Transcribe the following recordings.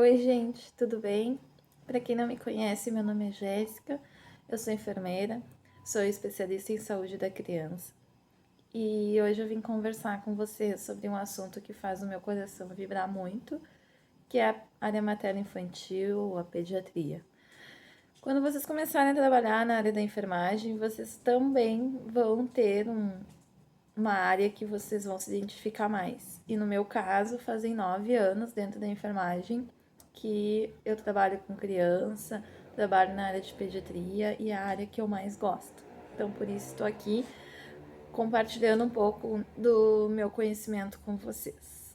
Oi, gente, tudo bem? Para quem não me conhece, meu nome é Jéssica, eu sou enfermeira, sou especialista em saúde da criança e hoje eu vim conversar com vocês sobre um assunto que faz o meu coração vibrar muito, que é a área materno-infantil, a pediatria. Quando vocês começarem a trabalhar na área da enfermagem, vocês também vão ter uma área que vocês vão se identificar mais. E no meu caso, fazem 9 anos dentro da enfermagem que eu trabalho com criança, trabalho na área de pediatria e é a área que eu mais gosto. Então, por isso, estou aqui compartilhando um pouco do meu conhecimento com vocês.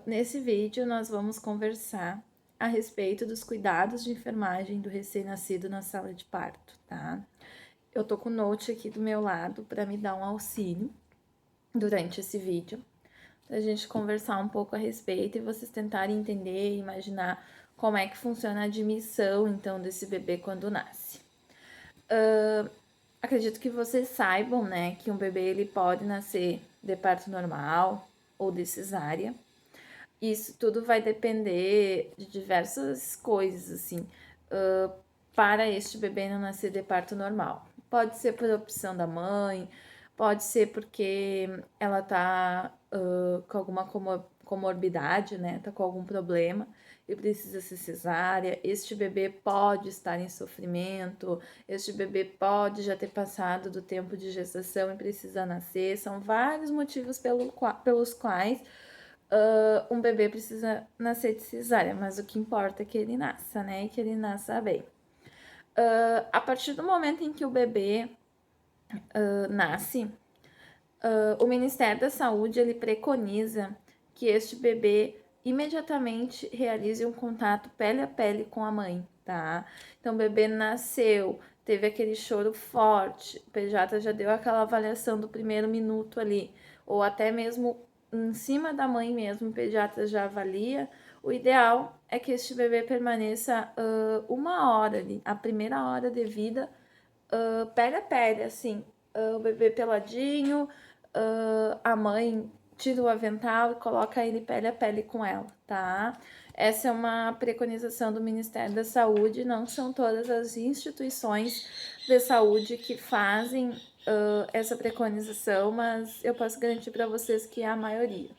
Nesse vídeo, nós vamos conversar a respeito dos cuidados de enfermagem do recém-nascido na sala de parto, tá? Eu tô com o note aqui do meu lado para me dar um auxílio durante esse vídeo, para a gente conversar um pouco a respeito e vocês tentarem entender e imaginar como é que funciona a admissão, então, desse bebê quando nasce. Acredito que vocês saibam, né, que um bebê ele pode nascer de parto normal ou de cesárea. Isso tudo vai depender de diversas coisas, assim, para este bebê não nascer de parto normal. Pode ser por opção da mãe, pode ser porque ela tá com alguma comorbidade, né? Tá com algum problema e precisa ser cesárea. Este bebê pode estar em sofrimento, este bebê pode já ter passado do tempo de gestação e precisa nascer. São vários motivos pelos quais um bebê precisa nascer de cesárea, mas o que importa é que ele nasça, né? E que ele nasça bem. A partir do momento em que o bebê nasce, o Ministério da Saúde ele preconiza que este bebê imediatamente realize um contato pele a pele com a mãe, tá? Então, o bebê nasceu, teve aquele choro forte, o pediatra já deu aquela avaliação do primeiro minuto ali, ou até mesmo em cima da mãe mesmo, o pediatra já avalia. O ideal é que este bebê permaneça 1 hora ali, a primeira hora de vida, pele a pele, assim, o bebê peladinho, a mãe tira o avental e coloca ele pele a pele com ela, tá? Essa é uma preconização do Ministério da Saúde, não são todas as instituições de saúde que fazem essa preconização, mas eu posso garantir para vocês que é a maioria.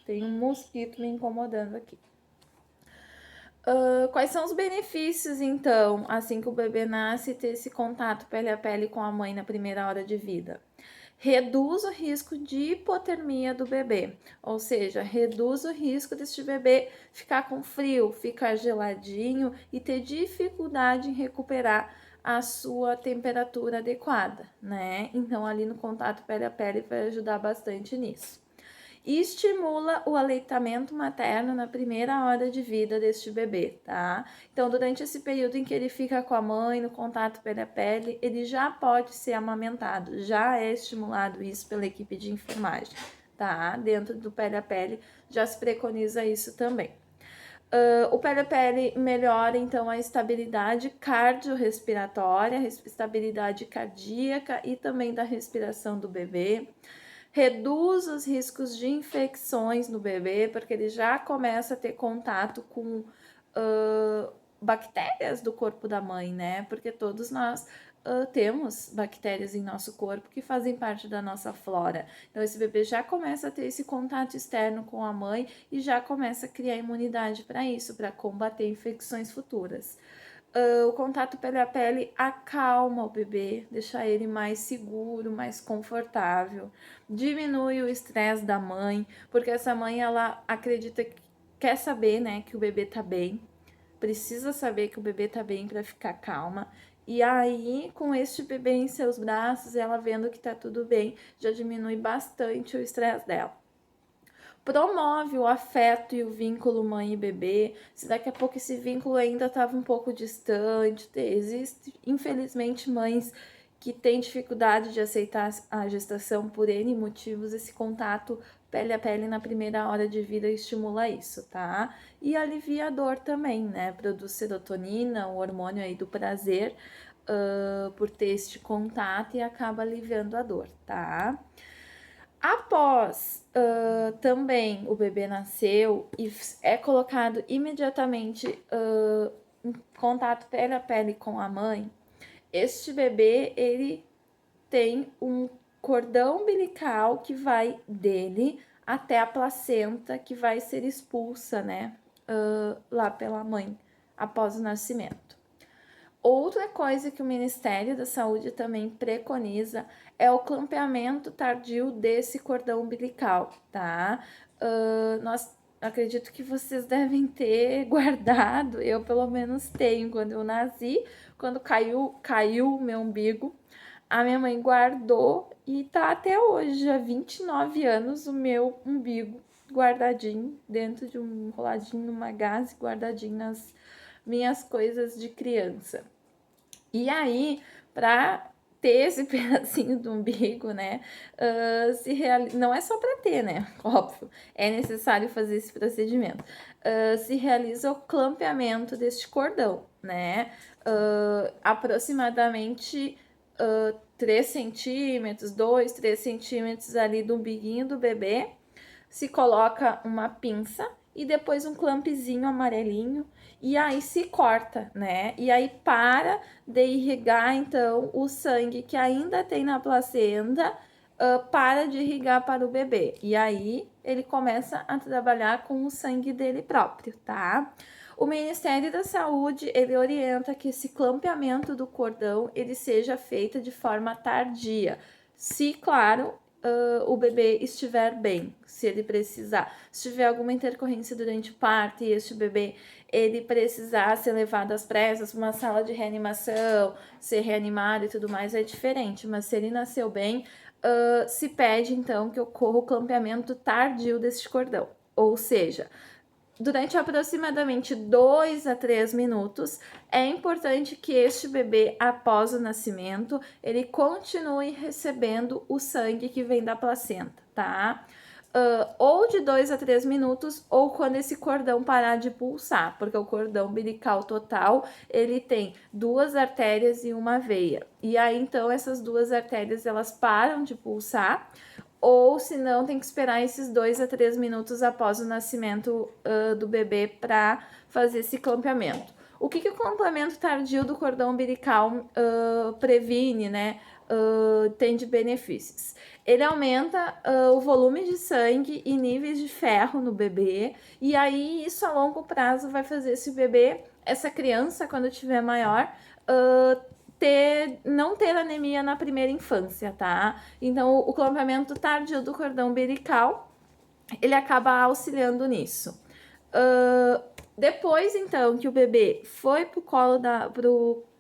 Tem um mosquito me incomodando aqui. Quais são os benefícios, então, assim que o bebê nasce, ter esse contato pele a pele com a mãe na primeira hora de vida? Reduz o risco de hipotermia do bebê, ou seja, reduz o risco deste bebê ficar com frio, ficar geladinho e ter dificuldade em recuperar a sua temperatura adequada, né? Então, ali no contato pele a pele vai ajudar bastante nisso. E estimula o aleitamento materno na primeira hora de vida deste bebê, tá? Então, durante esse período em que ele fica com a mãe, no contato pele a pele, ele já pode ser amamentado, já é estimulado isso pela equipe de enfermagem, tá? Dentro do pele a pele já se preconiza isso também. O pele a pele melhora então a estabilidade cardiorrespiratória, estabilidade cardíaca e também da respiração do bebê. Reduz os riscos de infecções no bebê, porque ele já começa a ter contato com bactérias do corpo da mãe, né? Porque todos nós temos bactérias em nosso corpo que fazem parte da nossa flora. Então, esse bebê já começa a ter esse contato externo com a mãe e já começa a criar imunidade para isso, para combater infecções futuras. O contato pele a pele acalma o bebê, deixa ele mais seguro, mais confortável, diminui o estresse da mãe, porque essa mãe ela acredita que quer saber, né, que o bebê tá bem, precisa saber que o bebê tá bem para ficar calma. E aí, com este bebê em seus braços, ela vendo que tá tudo bem, já diminui bastante o estresse dela. Promove o afeto e o vínculo mãe e bebê. Se daqui a pouco esse vínculo ainda estava um pouco distante, existe, infelizmente, mães que têm dificuldade de aceitar a gestação por N motivos, esse contato pele a pele na primeira hora de vida estimula isso, tá? E alivia a dor também, né? Produz serotonina, o hormônio aí do prazer, por ter este contato e acaba aliviando a dor, tá? Após também o bebê nasceu e é colocado imediatamente em contato pele a pele com a mãe, este bebê, ele tem um cordão umbilical que vai dele até a placenta, que vai ser expulsa, né, lá pela mãe, após o nascimento. Outra coisa que o Ministério da Saúde também preconiza é o clampeamento tardio desse cordão umbilical, tá? Nós acredito que vocês devem ter guardado, eu pelo menos tenho, quando eu nasci, quando caiu o meu umbigo, a minha mãe guardou e tá até hoje, há 29 anos, o meu umbigo guardadinho dentro de um enroladinho numa gaze, guardadinho nas minhas coisas de criança. E aí, para ter esse pedacinho do umbigo, né, não é só para ter, né, óbvio, é necessário fazer esse procedimento. Se realiza o clampeamento deste cordão, né, aproximadamente 3 centímetros, 2, 3 centímetros ali do umbiguinho do bebê, se coloca uma pinça e depois um clampzinho amarelinho e aí se corta, né? E aí para de irrigar então o sangue que ainda tem na placenta, para de irrigar para o bebê. E aí ele começa a trabalhar com o sangue dele próprio, tá? O Ministério da Saúde, ele orienta que esse clampeamento do cordão, ele seja feito de forma tardia. Se, claro, o bebê estiver bem, se ele precisar, se tiver alguma intercorrência durante o parto e este bebê ele precisar ser levado às pressas para uma sala de reanimação, ser reanimado e tudo mais, é diferente, mas se ele nasceu bem, se pede então que ocorra o clampeamento tardio desse cordão, ou seja, durante aproximadamente 2 a 3 minutos, é importante que este bebê, após o nascimento, ele continue recebendo o sangue que vem da placenta, tá? Ou de 2 a 3 minutos, ou quando esse cordão parar de pulsar, porque o cordão umbilical total, ele tem 2 artérias e uma veia. E aí, então, essas 2 artérias, elas param de pulsar, ou se não, tem que esperar esses 2 a 3 minutos após o nascimento do bebê para fazer esse clampeamento. O que o clampeamento tardio do cordão umbilical previne, né? Tem de benefícios. Ele aumenta o volume de sangue e níveis de ferro no bebê, e aí isso a longo prazo vai fazer esse bebê, essa criança, quando tiver maior, não ter anemia na primeira infância, tá? Então, o clampeamento tardio do cordão umbilical, ele acaba auxiliando nisso. Depois, então, que o bebê foi pro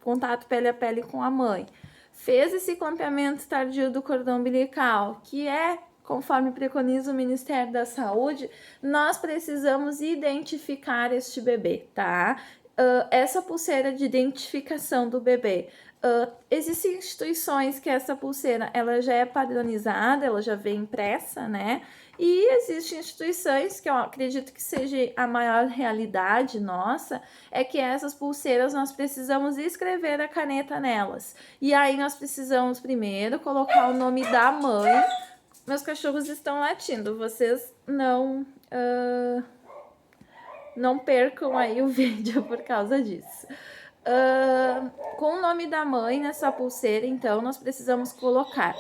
contato pele a pele com a mãe, fez esse clampeamento tardio do cordão umbilical, que é, conforme preconiza o Ministério da Saúde, nós precisamos identificar este bebê, tá? Essa pulseira de identificação do bebê. Existem instituições que essa pulseira ela já é padronizada, ela já vem impressa, né? E existem instituições que eu acredito que seja a maior realidade nossa, é que essas pulseiras nós precisamos escrever a caneta nelas. E aí nós precisamos primeiro colocar o nome da mãe. Meus cachorros estão latindo, vocês não percam aí o vídeo por causa disso. Com o nome da mãe nessa pulseira, então, nós precisamos colocar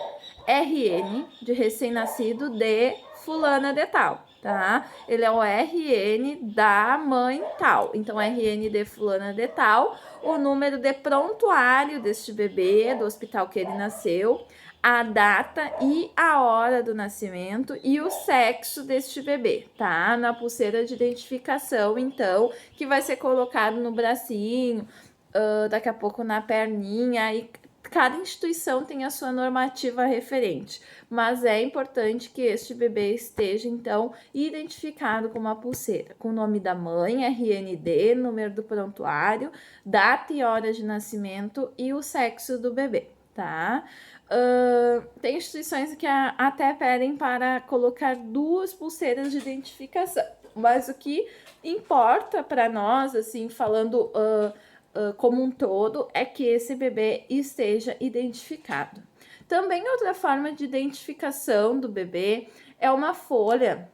RN, de recém-nascido, de fulana de tal, tá? Ele é o RN da mãe tal. Então, RN de fulana de tal, o número de prontuário deste bebê, do hospital que ele nasceu, a data e a hora do nascimento e o sexo deste bebê, tá? Na pulseira de identificação, então, que vai ser colocado no bracinho, daqui a pouco na perninha, e cada instituição tem a sua normativa referente, mas é importante que este bebê esteja, então, identificado com uma pulseira, com o nome da mãe, RND, número do prontuário, data e hora de nascimento e o sexo do bebê, tá? Tem instituições que até pedem para colocar 2 pulseiras de identificação, mas o que importa para nós, assim, falando como um todo, é que esse bebê esteja identificado. Também outra forma de identificação do bebê é uma folha,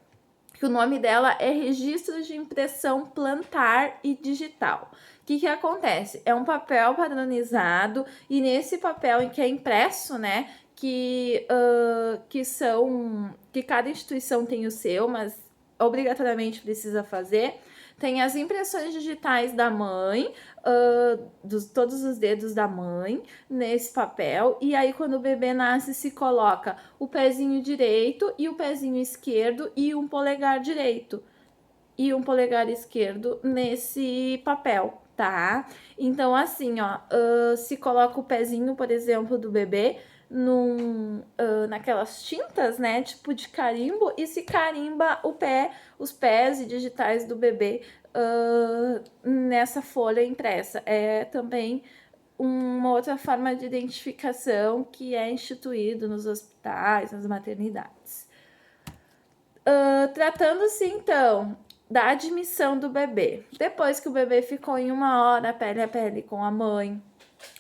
que o nome dela é Registro de Impressão Plantar e Digital. O que acontece? É um papel padronizado e nesse papel em que é impresso, né, que cada instituição tem o seu, mas obrigatoriamente precisa fazer. Tem as impressões digitais da mãe, todos os dedos da mãe nesse papel. E aí, quando o bebê nasce, se coloca o pezinho direito e o pezinho esquerdo e um polegar direito e um polegar esquerdo nesse papel, tá? Então, assim, ó, se coloca o pezinho, por exemplo, do bebê naquelas tintas, né, tipo de carimbo, e se carimba os pés e digitais do bebê nessa folha impressa. É também uma outra forma de identificação que é instituído nos hospitais, nas maternidades. Tratando-se, então, da admissão do bebê. Depois que o bebê ficou em 1 hora pele a pele com a mãe,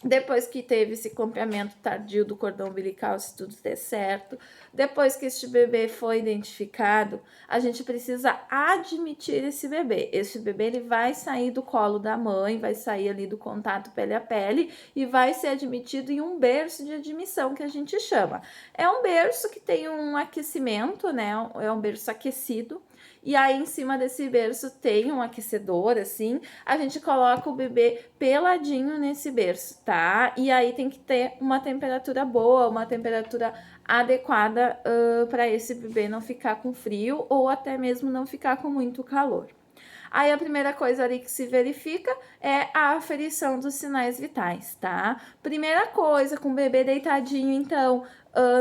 depois que teve esse clareamento tardio do cordão umbilical, se tudo der certo, depois que este bebê foi identificado, a gente precisa admitir esse bebê. Esse bebê ele vai sair do colo da mãe, vai sair ali do contato pele a pele e vai ser admitido em um berço de admissão que a gente chama. É um berço que tem um aquecimento, né? É um berço aquecido. E aí, em cima desse berço tem um aquecedor, assim, a gente coloca o bebê peladinho nesse berço, tá? E aí tem que ter uma temperatura boa, uma temperatura adequada para esse bebê não ficar com frio ou até mesmo não ficar com muito calor. Aí a primeira coisa ali que se verifica é a aferição dos sinais vitais, tá? Primeira coisa, com o bebê deitadinho, então,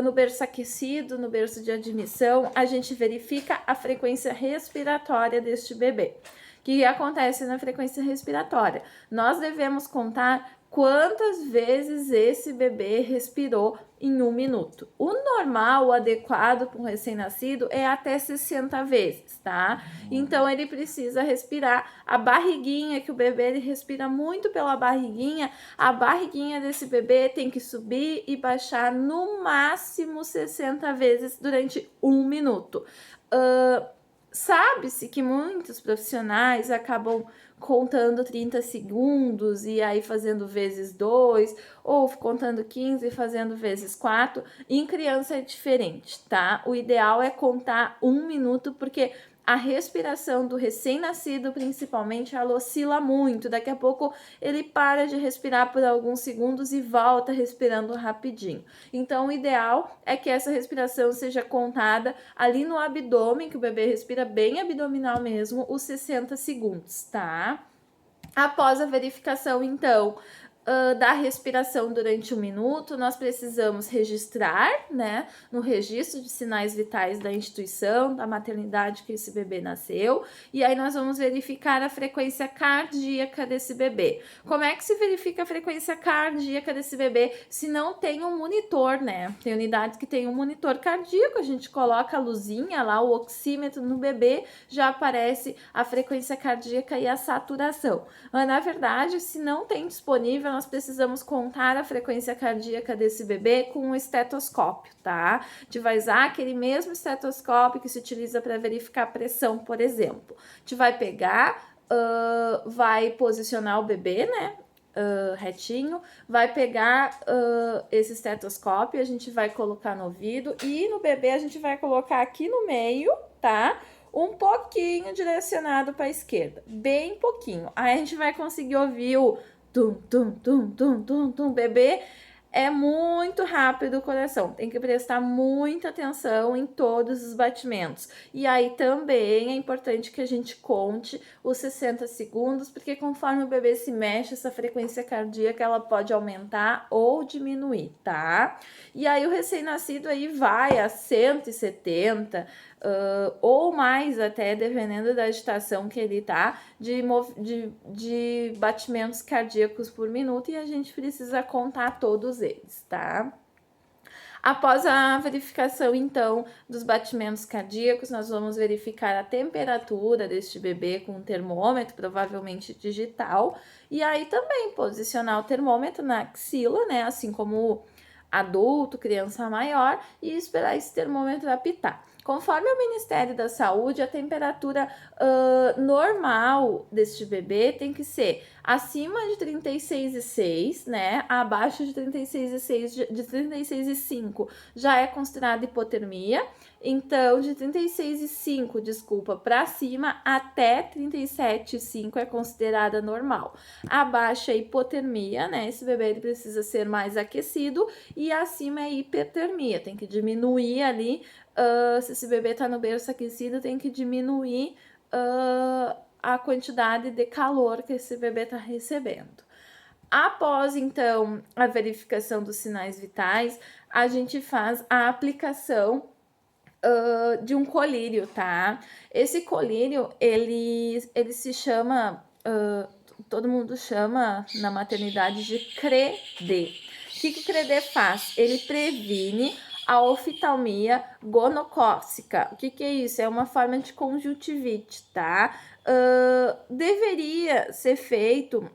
no berço aquecido, no berço de admissão, a gente verifica a frequência respiratória deste bebê. O que acontece na frequência respiratória? Nós devemos contar quantas vezes esse bebê respirou em 1 minuto. O normal, o adequado para um recém-nascido é até 60 vezes, tá? Então ele precisa respirar a barriguinha, que o bebê ele respira muito pela barriguinha. A barriguinha desse bebê tem que subir e baixar no máximo 60 vezes durante 1 minuto. Sabe-se que muitos profissionais acabam contando 30 segundos e aí fazendo vezes 2, ou contando 15 e fazendo vezes 4. Em criança é diferente, tá? O ideal é contar 1 minuto, porque a respiração do recém-nascido, principalmente, ela oscila muito. Daqui a pouco ele para de respirar por alguns segundos e volta respirando rapidinho. Então, o ideal é que essa respiração seja contada ali no abdômen, que o bebê respira bem abdominal mesmo, os 60 segundos, tá? Após a verificação, então, da respiração durante 1 minuto, nós precisamos registrar, né, no registro de sinais vitais da instituição, da maternidade que esse bebê nasceu, e aí nós vamos verificar a frequência cardíaca desse bebê. Como é que se verifica a frequência cardíaca desse bebê se não tem um monitor, né? Tem unidades que tem um monitor cardíaco, a gente coloca a luzinha lá, o oxímetro no bebê, já aparece a frequência cardíaca e a saturação. Mas, na verdade, se não tem disponível, nós precisamos contar a frequência cardíaca desse bebê com um estetoscópio, tá? A gente vai usar aquele mesmo estetoscópio que se utiliza para verificar a pressão, por exemplo. A gente vai pegar, vai posicionar o bebê, né? Retinho, vai pegar esse estetoscópio, a gente vai colocar no ouvido e no bebê a gente vai colocar aqui no meio, tá? Um pouquinho direcionado para a esquerda, bem pouquinho. Aí a gente vai conseguir ouvir o tum, tum, tum, tum, tum, tum. Bebê é muito rápido o coração, tem que prestar muita atenção em todos os batimentos. E aí também é importante que a gente conte os 60 segundos, porque conforme o bebê se mexe, essa frequência cardíaca ela pode aumentar ou diminuir, tá? E aí o recém-nascido aí vai a 170, ou mais até, dependendo da agitação que ele tá, de batimentos cardíacos por minuto, e a gente precisa contar todos eles, tá? Após a verificação, então, dos batimentos cardíacos, nós vamos verificar a temperatura deste bebê com um termômetro, provavelmente digital, e aí também posicionar o termômetro na axila, né, assim como adulto, criança maior, e esperar esse termômetro apitar. Conforme o Ministério da Saúde, a temperatura normal deste bebê tem que ser acima de 36,6, né? Abaixo de 36,6, de 36,5 já é considerada hipotermia. Então, de 36,5, desculpa, para cima até 37,5 é considerada normal. Abaixo é hipotermia, né? Esse bebê ele precisa ser mais aquecido, e acima é hipertermia, tem que diminuir ali. Se esse bebê está no berço aquecido, tem que diminuir a quantidade de calor que esse bebê está recebendo. Após, então, a verificação dos sinais vitais, a gente faz a aplicação de um colírio, tá? Esse colírio, ele se chama, todo mundo chama na maternidade de CREDE. O que o CREDE faz? Ele previne a oftalmia gonocócica. O que é isso? É uma forma de conjuntivite, tá? Deveria ser feito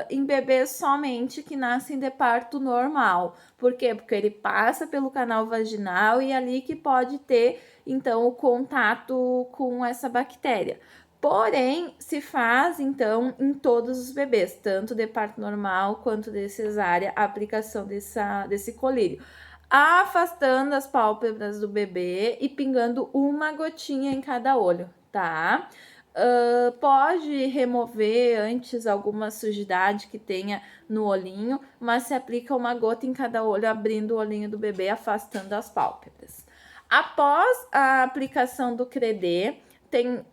em bebês somente que nascem de parto normal. Por quê? Porque ele passa pelo canal vaginal e é ali que pode ter, então, o contato com essa bactéria. Porém, se faz, então, em todos os bebês, tanto de parto normal quanto de cesárea, a aplicação desse colírio, afastando as pálpebras do bebê e pingando uma gotinha em cada olho, tá? Pode remover antes alguma sujidade que tenha no olhinho, mas se aplica uma gota em cada olho, abrindo o olhinho do bebê, afastando as pálpebras. Após a aplicação do CREDE, tem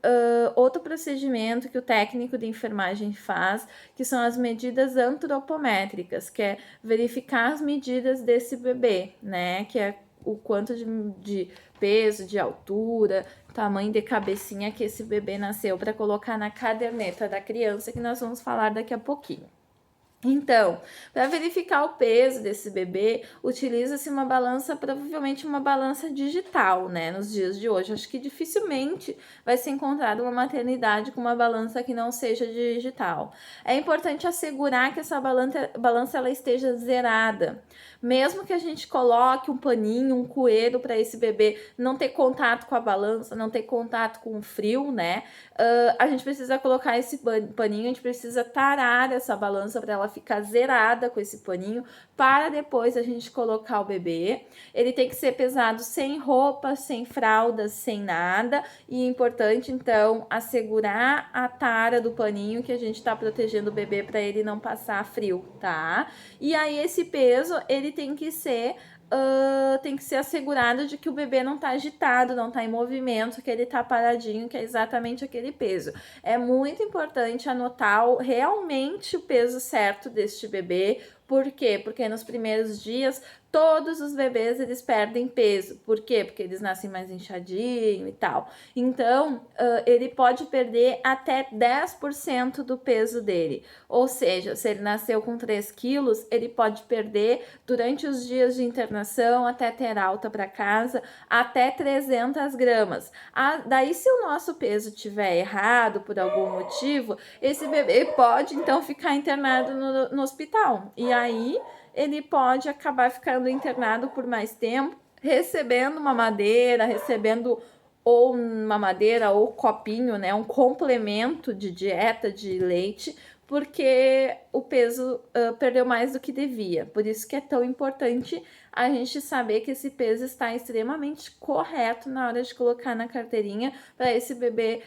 outro procedimento que o técnico de enfermagem faz, que são as medidas antropométricas, que é verificar as medidas desse bebê, né? Que é o quanto de peso, de altura, tamanho de cabecinha que esse bebê nasceu, para colocar na caderneta da criança, que nós vamos falar daqui a pouquinho. Então, para verificar o peso desse bebê, utiliza-se uma balança, provavelmente uma balança digital, né, nos dias de hoje. Acho que dificilmente vai ser encontrada uma maternidade com uma balança que não seja digital. É importante assegurar que essa balança ela esteja zerada. Mesmo que a gente coloque um paninho, um coelho para esse bebê não ter contato com a balança, não ter contato com o frio, né, a gente precisa colocar esse paninho, a gente precisa tarar essa balança para ela ficar zerada com esse paninho, para depois a gente colocar o bebê. Ele tem que ser pesado sem roupa, sem fraldas, sem nada. E é importante, então, assegurar a tara do paninho, que a gente tá protegendo o bebê para ele não passar frio, tá? E aí esse peso, ele tem que ser assegurado de que o bebê não tá agitado, não tá em movimento, que ele tá paradinho, que é exatamente aquele peso. É muito importante anotar realmente o peso certo deste bebê. Por quê? Porque nos primeiros dias todos os bebês eles perdem peso. Por quê? Porque eles nascem mais inchadinho e tal. Então, ele pode perder até 10% do peso dele. Ou seja, se ele nasceu com 3 quilos, ele pode perder durante os dias de internação, até ter alta para casa, até 300 gramas. Daí, se o nosso peso estiver errado por algum motivo, esse bebê pode então ficar internado no hospital. E aí ele pode acabar ficando internado por mais tempo, recebendo mamadeira, ou copinho, né, um complemento de dieta de leite, porque o peso perdeu mais do que devia. Por isso que é tão importante a gente saber que esse peso está extremamente correto na hora de colocar na carteirinha, para esse bebê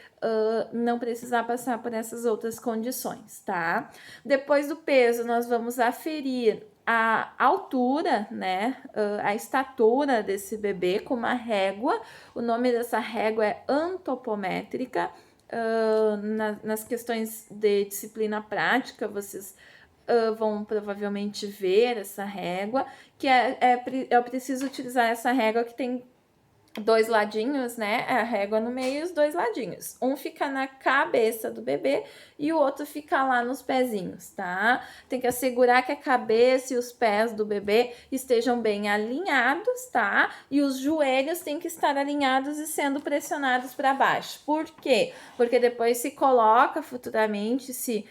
não precisar passar por essas outras condições, tá? Depois do peso, nós vamos aferir a altura, né, a estatura desse bebê com uma régua. O nome dessa régua é antropométrica. Nas questões de disciplina prática, vocês vão provavelmente ver essa régua, que eu preciso utilizar essa régua que tem 2 ladinhos, né? A régua no meio e os 2 ladinhos. Um fica na cabeça do bebê e o outro fica lá nos pezinhos, tá? Tem que assegurar que a cabeça e os pés do bebê estejam bem alinhados, tá? E os joelhos têm que estar alinhados e sendo pressionados para baixo. Por quê? Porque depois se coloca futuramente, se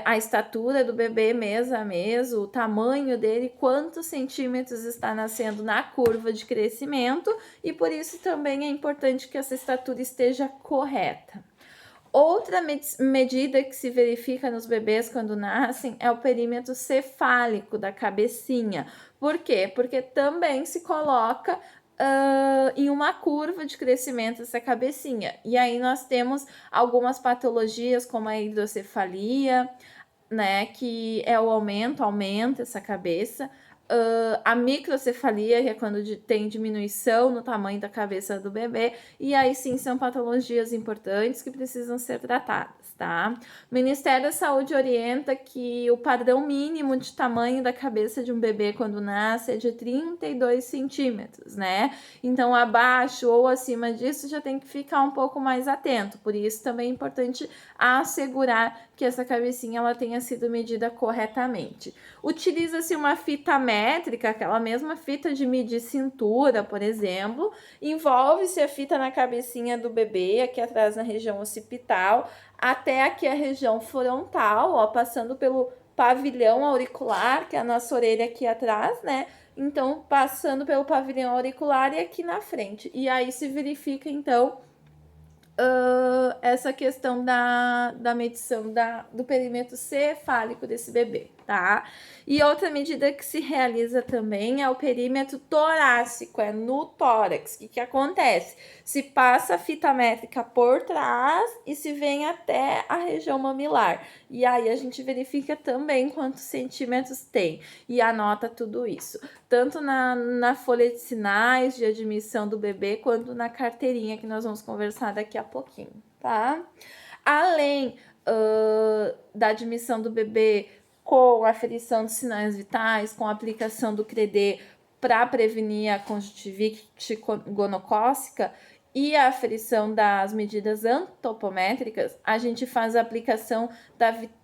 a estatura do bebê mês a mês, o tamanho dele, quantos centímetros está nascendo na curva de crescimento, e por isso também é importante que essa estatura esteja correta. Outra medida que se verifica nos bebês quando nascem é o perímetro cefálico da cabecinha. Por quê? Porque também se coloca em uma curva de crescimento essa cabecinha. E aí nós temos algumas patologias como a hidrocefalia, né, que é o aumenta essa cabeça. A microcefalia, que é quando tem diminuição no tamanho da cabeça do bebê, e aí sim são patologias importantes que precisam ser tratadas, tá? O Ministério da Saúde orienta que o padrão mínimo de tamanho da cabeça de um bebê quando nasce é de 32 centímetros, né? Então, abaixo ou acima disso já tem que ficar um pouco mais atento, por isso também é importante assegurar que essa cabecinha ela tenha sido medida corretamente. Utiliza-se uma fita métrica, aquela mesma fita de medir cintura, por exemplo. Envolve-se a fita na cabecinha do bebê, aqui atrás na região occipital, até aqui a região frontal, ó, passando pelo pavilhão auricular, que é a nossa orelha aqui atrás, né? Então, passando pelo pavilhão auricular e aqui na frente. E aí se verifica, então, essa questão da medição do perímetro cefálico desse bebê, tá? E outra medida que se realiza também é o perímetro torácico, é no tórax. O que acontece? Se passa a fita métrica por trás e se vem até a região mamilar. E aí a gente verifica também quantos centímetros tem e anota tudo isso. Tanto na folha de sinais de admissão do bebê, quanto na carteirinha que nós vamos conversar daqui a pouquinho, tá? Além da admissão do bebê com aferição dos sinais vitais, com a aplicação do CREDE para prevenir a conjuntivite gonocócica e a aferição das medidas antropométricas, a gente faz a aplicação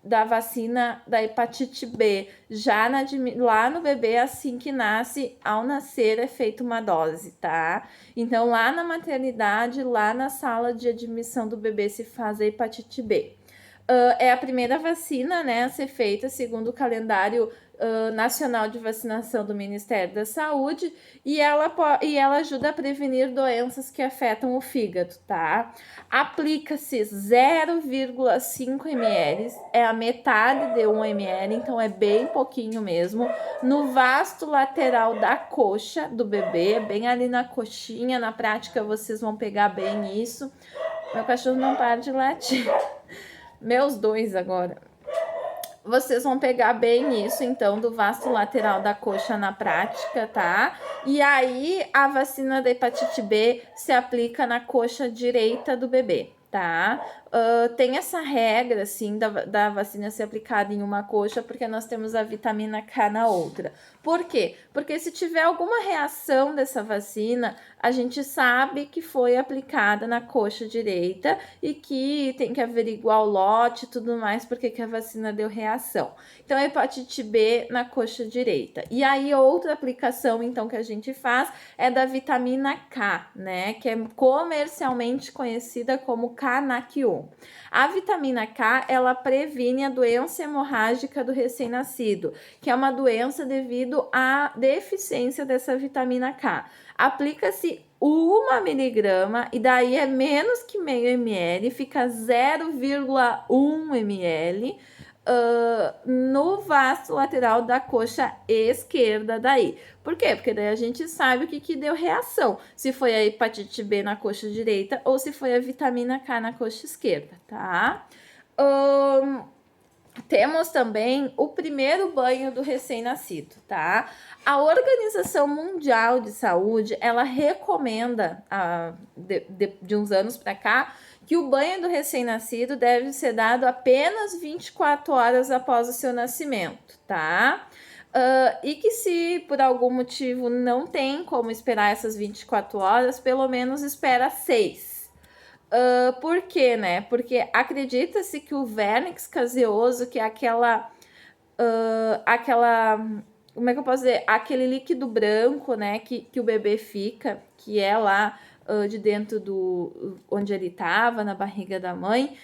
da vacina da hepatite B já lá no bebê assim que nasce. Ao nascer é feita uma dose, tá? Então lá na maternidade, lá na sala de admissão do bebê se faz a hepatite B. É a primeira vacina, né, a ser feita segundo o calendário nacional de vacinação do Ministério da Saúde, e ela ajuda a prevenir doenças que afetam o fígado, tá? Aplica-se 0,5 ml, é a metade de 1 ml, então é bem pouquinho mesmo, no vasto lateral da coxa do bebê, bem ali na coxinha. Na prática vocês vão pegar bem isso. Meu cachorro não para de latir. Meus dois agora. Vocês vão pegar bem isso, então, do vasto lateral da coxa na prática, tá? E aí, a vacina da hepatite B se aplica na coxa direita do bebê, tá? Tem essa regra, assim, da vacina ser aplicada em uma coxa, porque nós temos a vitamina K na outra. Por quê? Porque se tiver alguma reação dessa vacina, a gente sabe que foi aplicada na coxa direita e que tem que averiguar o lote e tudo mais, porque que a vacina deu reação. Então, hepatite B na coxa direita. E aí, outra aplicação, então, que a gente faz é da vitamina K, né? Que é comercialmente conhecida como Canaquion. A vitamina K, ela previne a doença hemorrágica do recém-nascido, que é uma doença devido à deficiência dessa vitamina K. Aplica-se 1 miligrama e daí é menos que meio ml, fica 0,1 ml no vasto lateral da coxa esquerda daí. Por quê? Porque daí a gente sabe o que deu reação, se foi a hepatite B na coxa direita ou se foi a vitamina K na coxa esquerda, tá? Temos também o primeiro banho do recém-nascido, tá? A Organização Mundial de Saúde, ela recomenda, de uns anos para cá, que o banho do recém-nascido deve ser dado apenas 24 horas após o seu nascimento, tá? E que se por algum motivo não tem como esperar essas 24 horas, pelo menos espera 6. Por quê, né? Porque acredita-se que o vernix caseoso, que é aquela, como é que eu posso dizer? Aquele líquido branco, né, que o bebê fica, que é lá de dentro onde ele estava, na barriga da mãe,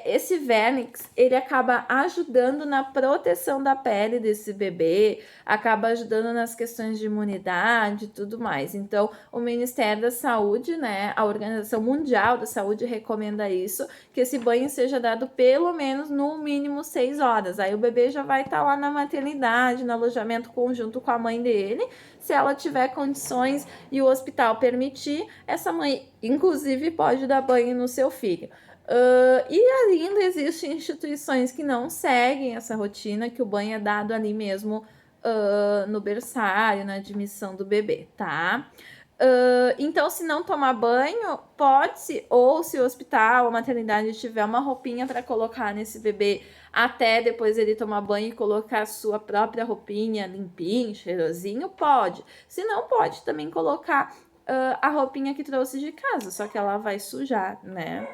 esse vernix, ele acaba ajudando na proteção da pele desse bebê, acaba ajudando nas questões de imunidade e tudo mais. Então, o Ministério da Saúde, né, a Organização Mundial da Saúde recomenda isso, que esse banho seja dado pelo menos no mínimo 6 horas. Aí o bebê já vai estar lá na maternidade, no alojamento conjunto com a mãe dele. Se ela tiver condições e o hospital permitir, essa mãe, inclusive, pode dar banho no seu filho. E ainda existem instituições que não seguem essa rotina, que o banho é dado ali mesmo no berçário, na admissão do bebê, tá? Então, se não tomar banho, pode-se, ou se o hospital, a maternidade tiver uma roupinha para colocar nesse bebê, até depois ele tomar banho e colocar a sua própria roupinha limpinho, cheirosinho, pode. Se não, pode também colocar a roupinha que trouxe de casa, só que ela vai sujar, né?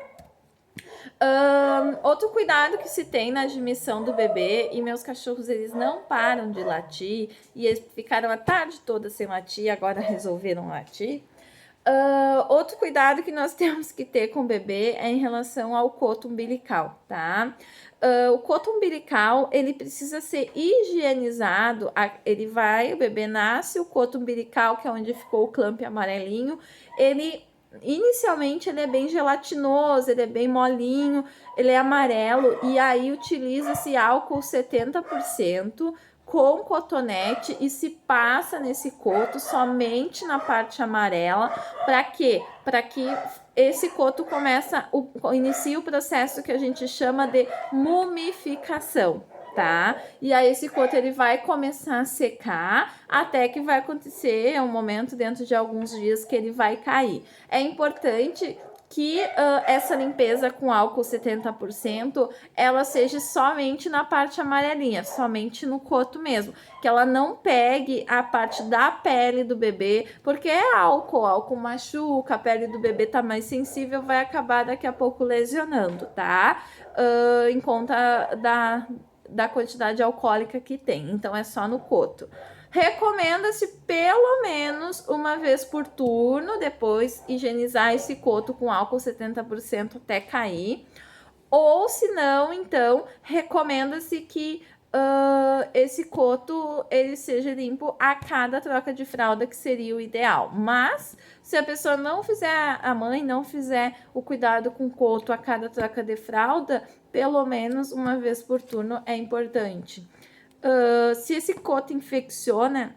Outro cuidado que se tem na admissão do bebê, e meus cachorros eles não param de latir, e eles ficaram a tarde toda sem latir, agora resolveram latir. Outro cuidado que nós temos que ter com o bebê é em relação ao coto umbilical, tá? O coto umbilical, ele precisa ser higienizado, o bebê nasce, o coto umbilical, que é onde ficou o clamp amarelinho, inicialmente ele é bem gelatinoso, ele é bem molinho, ele é amarelo, e aí utiliza-se álcool 70% com cotonete e se passa nesse coto somente na parte amarela. Para quê? Para que esse coto inicie o processo que a gente chama de mumificação, tá? E aí esse coto ele vai começar a secar até que vai acontecer um momento dentro de alguns dias que ele vai cair. É importante que essa limpeza com álcool 70% ela seja somente na parte amarelinha, somente no coto mesmo, que ela não pegue a parte da pele do bebê, porque é álcool machuca, a pele do bebê tá mais sensível, vai acabar daqui a pouco lesionando, tá? Em conta da quantidade alcoólica que tem, então é só no coto. Recomenda-se pelo menos uma vez por turno, depois higienizar esse coto com álcool 70% até cair. Ou se não, então, recomenda-se que esse coto ele seja limpo a cada troca de fralda, que seria o ideal. Mas, se a pessoa não fizer, a mãe não fizer o cuidado com o coto a cada troca de fralda, pelo menos uma vez por turno é importante. Se esse coto infecciona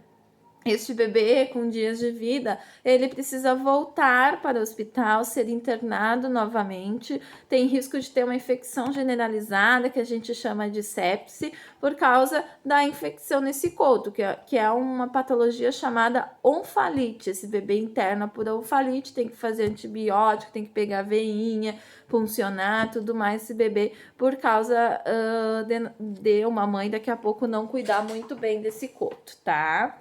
este bebê com dias de vida, ele precisa voltar para o hospital, ser internado novamente, tem risco de ter uma infecção generalizada, que a gente chama de sepse, por causa da infecção nesse coto, que é uma patologia chamada onfalite. Esse bebê interna por onfalite, tem que fazer antibiótico, tem que pegar veinha, funcionar, tudo mais, esse bebê, por causa de uma mãe daqui a pouco não cuidar muito bem desse coto, tá?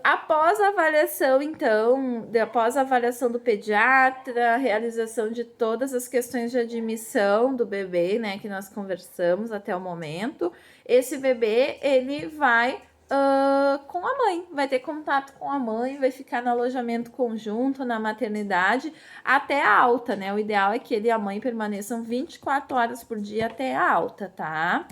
Após a avaliação, então, após a avaliação do pediatra, a realização de todas as questões de admissão do bebê, né, que nós conversamos até o momento, esse bebê, ele vai com a mãe, vai ter contato com a mãe, vai ficar no alojamento conjunto, na maternidade, até a alta, né? O ideal é que ele e a mãe permaneçam 24 horas por dia até a alta, tá?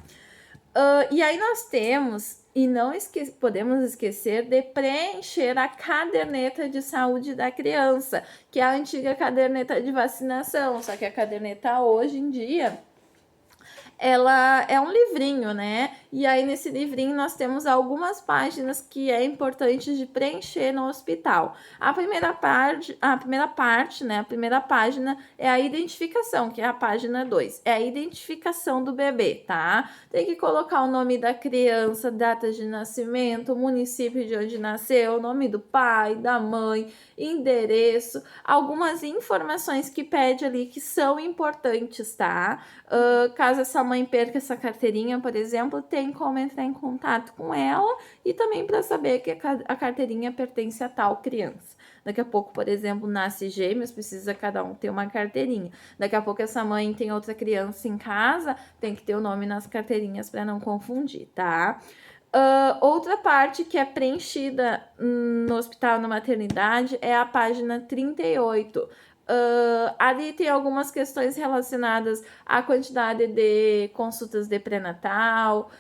E aí nós temos, e não podemos esquecer de preencher a caderneta de saúde da criança, que é a antiga caderneta de vacinação, só que a caderneta hoje em dia ela é um livrinho, né? E aí nesse livrinho nós temos algumas páginas que é importante de preencher no hospital. A primeira parte, né? A primeira página é a identificação, que é a página 2. É a identificação do bebê, tá? Tem que colocar o nome da criança, data de nascimento, município de onde nasceu, nome do pai, da mãe, endereço, algumas informações que pede ali que são importantes, tá? Caso essa mãe perca essa carteirinha, por exemplo, tem como entrar em contato com ela e também para saber que a carteirinha pertence a tal criança. Daqui a pouco, por exemplo, nasce gêmeos, precisa cada um ter uma carteirinha. Daqui a pouco essa mãe tem outra criança em casa, tem que ter o nome nas carteirinhas para não confundir, tá? Outra parte que é preenchida no hospital, na maternidade, é a página 38. Ali tem algumas questões relacionadas à quantidade de consultas de pré-natal,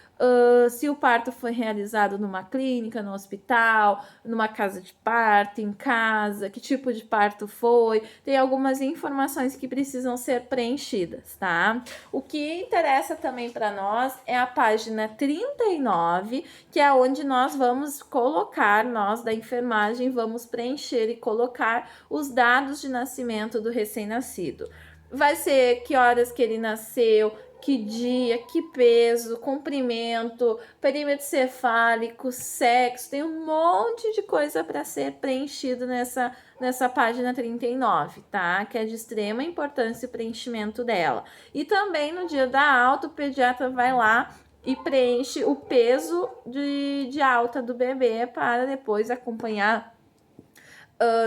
se o parto foi realizado numa clínica, no hospital, numa casa de parto, em casa, que tipo de parto foi. Tem algumas informações que precisam ser preenchidas, tá? O que interessa também para nós é a página 39, que é onde nós vamos colocar, nós da enfermagem, vamos preencher e colocar os dados de nascimento do recém-nascido. Vai ser que horas que ele nasceu, que dia, que peso, comprimento, perímetro cefálico, sexo, tem um monte de coisa para ser preenchido nessa página 39, tá? Que é de extrema importância o preenchimento dela. E também no dia da alta, o pediatra vai lá e preenche o peso de alta do bebê para depois acompanhar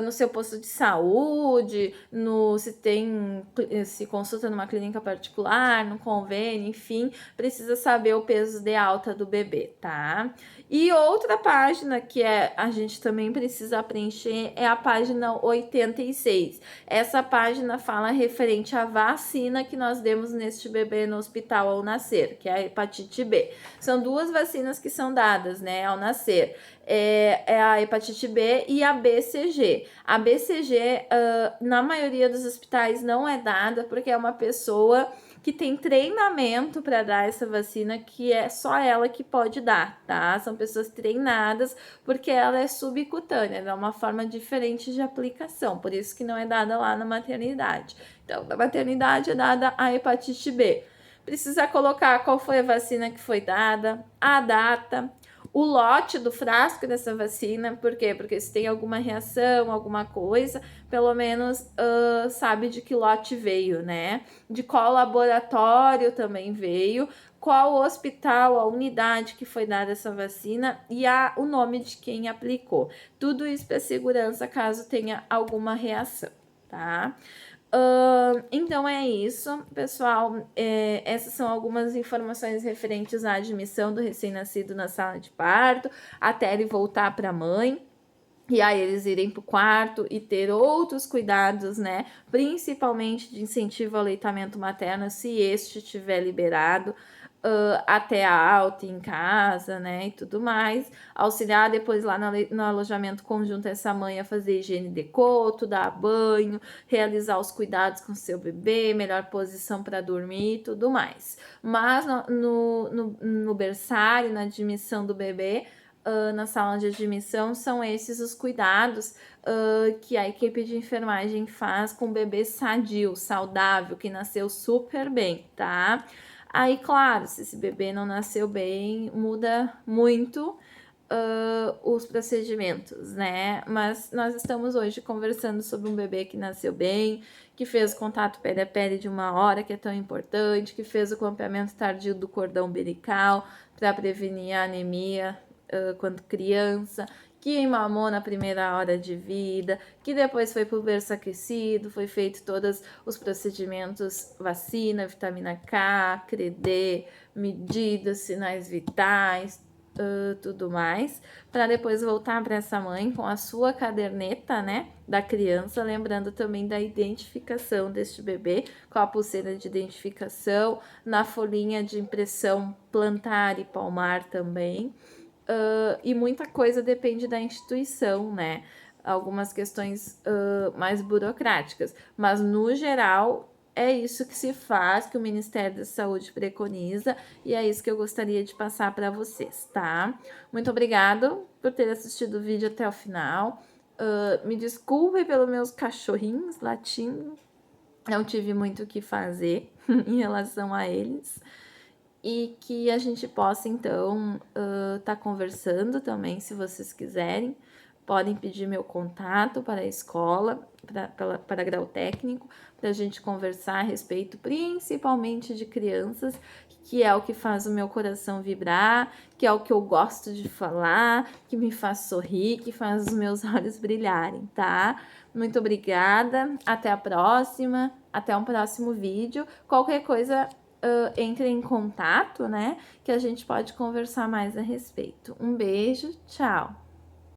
no seu posto de saúde, se consulta numa clínica particular, no convênio, enfim, precisa saber o peso de alta do bebê, tá? E outra página que a gente também precisa preencher é a página 86. Essa página fala referente à vacina que nós demos neste bebê no hospital ao nascer, que é a hepatite B. São 2 vacinas que são dadas, né, ao nascer. É a hepatite B e a BCG. A BCG, na maioria dos hospitais, não é dada porque é uma pessoa que tem treinamento para dar essa vacina, que é só ela que pode dar, tá? São pessoas treinadas, porque ela é subcutânea, é uma forma diferente de aplicação, por isso que não é dada lá na maternidade. Então, na maternidade é dada a hepatite B. Precisa colocar qual foi a vacina que foi dada, a data, o lote do frasco dessa vacina. Por quê? Porque se tem alguma reação, alguma coisa, pelo menos sabe de que lote veio, né? De qual laboratório também veio, qual hospital, a unidade que foi dada essa vacina e o nome de quem aplicou. Tudo isso para segurança caso tenha alguma reação, tá? Então é isso, pessoal. Essas são algumas informações referentes à admissão do recém-nascido na sala de parto, até ele voltar para a mãe. E aí eles irem para o quarto e ter outros cuidados, né? Principalmente de incentivo ao aleitamento materno, se este estiver liberado. Até a alta em casa, né, e tudo mais, auxiliar depois lá no alojamento conjunto essa mãe a fazer higiene de coto, dar banho, realizar os cuidados com seu bebê, melhor posição para dormir e tudo mais. Mas no berçário, na admissão do bebê, na sala de admissão, são esses os cuidados que a equipe de enfermagem faz com o bebê sadio, saudável, que nasceu super bem, tá? Aí, claro, se esse bebê não nasceu bem, muda muito os procedimentos, né? Mas nós estamos hoje conversando sobre um bebê que nasceu bem, que fez contato pele a pele de 1 hora, que é tão importante, que fez o clareamento tardio do cordão umbilical para prevenir a anemia quando criança, que mamou na primeira hora de vida, que depois foi para o berço aquecido, foi feito todos os procedimentos, vacina, vitamina K, CREDE, medidas, sinais vitais, tudo mais, para depois voltar para essa mãe com a sua caderneta, né, da criança, lembrando também da identificação deste bebê, com a pulseira de identificação, na folhinha de impressão plantar e palmar também. E muita coisa depende da instituição, né? Algumas questões mais burocráticas, mas no geral é isso que se faz, que o Ministério da Saúde preconiza, e é isso que eu gostaria de passar para vocês, tá? Muito obrigado por ter assistido o vídeo até o final. Me desculpe pelos meus cachorrinhos latindo, não tive muito o que fazer em relação a eles. E que a gente possa, então, tá conversando também, se vocês quiserem. Podem pedir meu contato para a escola, para grau técnico, para a gente conversar a respeito, principalmente de crianças, que é o que faz o meu coração vibrar, que é o que eu gosto de falar, que me faz sorrir, que faz os meus olhos brilharem, tá? Muito obrigada, até a próxima, até um próximo vídeo. Qualquer coisa, entre em contato, né? Que a gente pode conversar mais a respeito. Um beijo, tchau!